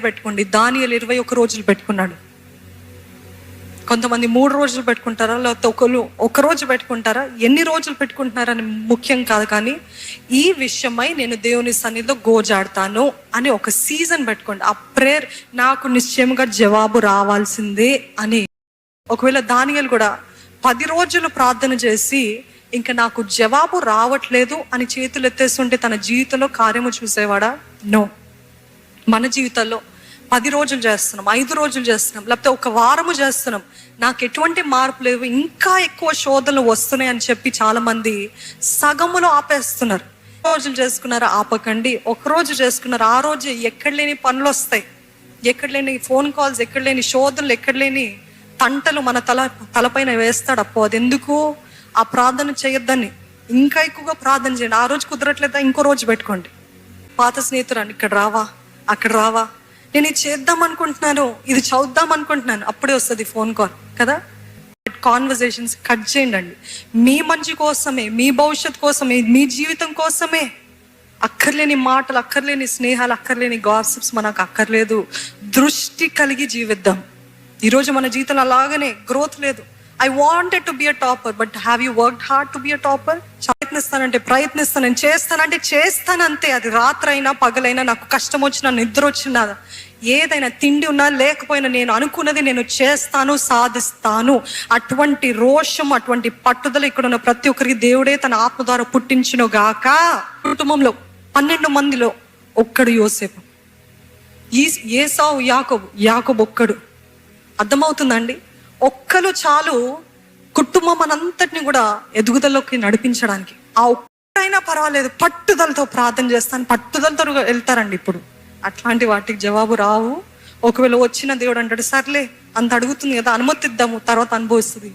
పెట్టుకోండి. దానియేలు 21 రోజులు పెట్టుకున్నాడు. కొంతమంది 3 రోజులు పెట్టుకుంటారా, లేకపోతే ఒక రోజు పెట్టుకుంటారా, ఎన్ని రోజులు పెట్టుకుంటున్నారని ముఖ్యం కాదు. కానీ ఈ విషయమై నేను దేవుని సన్నిధిలో గోజాడతాను అని ఒక సీజన్ పెట్టుకోండి. ఆ ప్రేయర్ నాకు నిశ్చయంగా జవాబు రావాల్సిందే అని. ఒకవేళ దానియేలు కూడా 10 రోజులు ప్రార్థన చేసి ఇంకా నాకు జవాబు రావట్లేదు అని చేతులు ఎత్తేస్తుంటే తన జీవితంలో కార్యము చూసేవాడా? నో. మన జీవితంలో 10 రోజులు చేస్తున్నాం, 5 రోజులు చేస్తున్నాం, లేకపోతే ఒక వారము చేస్తున్నాం, నాకు ఎటువంటి మార్పు లేవు, ఇంకా ఎక్కువ శోధనలు వస్తున్నాయి అని చెప్పి చాలా మంది సగములో ఆపేస్తున్నారు. రోజులు చేసుకున్నారు, ఆపకండి. ఒక రోజు చేసుకున్నారు, ఆ రోజు ఎక్కడ లేని పనులు వస్తాయి, ఎక్కడ లేని ఫోన్ కాల్స్, ఎక్కడ లేని శోధనలు, ఎక్కడ లేని తంటలు మన తలపైన వేస్తాడు. అప్పో అది ఎందుకు? ఆ ప్రార్థన చేయొద్దని ఇంకా ఎక్కువగా ప్రార్థన చేయండి. ఆ రోజు కుదరట్లేదా, ఇంకో రోజు పెట్టుకోండి. పాత స్నేహితురాన్ని, ఇక్కడ రావా, అక్కడ రావా, నేను ఇది చేద్దాం అనుకుంటున్నాను, ఇది చదువుదాం అనుకుంటున్నాను, అప్పుడే వస్తుంది ఫోన్ కాల్ కదా. కాన్వర్సేషన్స్ కట్ చేయండి. మీ మంచి కోసమే, మీ భవిష్యత్ కోసమే, మీ జీవితం కోసమే. అక్కర్లేని మాటలు, అక్కర్లేని స్నేహాలు, అక్కర్లేని గాసిప్స్ మనకు అక్కర్లేదు. దృష్టి కలిగి జీవిద్దాం. ఈరోజు మన జీవితంలో అలాగనే గ్రోత్ లేదు. I wanted to be a topper, but have you worked hard to be a topper? ప్రయత్నిస్తాను, నేను చేస్తాను అంతే. అది రాత్రైనా పగలైనా, నాకు కష్టం వచ్చినా, నిద్ర వచ్చినా, ఏదైనా తిండి ఉన్నా లేకపోయినా, నేను అనుకున్నది నేను చేస్తాను, సాధిస్తాను. అటువంటి రోషం, అటువంటి పట్టుదల ఇక్కడ ఉన్న ప్రతి ఒక్కరికి దేవుడే తన ఆత్మ ద్వారా పుట్టించును గాక. కుటుంబంలో 12 మందిలో ఒక్కడు యోసేపు. ఏసావు, యాకోబు ఒక్కడు. అర్థమవుతుందండి? ఒక్కరు చాలు కుటుంబం అనంతటిని కూడా ఎదుగుదలలోకి నడిపించడానికి. ఆ ఒక్కరైనా పర్వాలేదు, పట్టుదలతో ప్రార్థన చేస్తాను, పట్టుదలతో వెళ్తారండి. ఇప్పుడు అట్లాంటి వాటికి జవాబు రావు. ఒకవేళ వచ్చిన దేవుడు అంటాడు, సర్లే అంత అడుగుతుంది కదా, అనుమతిద్దాము, తర్వాత అనుభవిస్తుంది.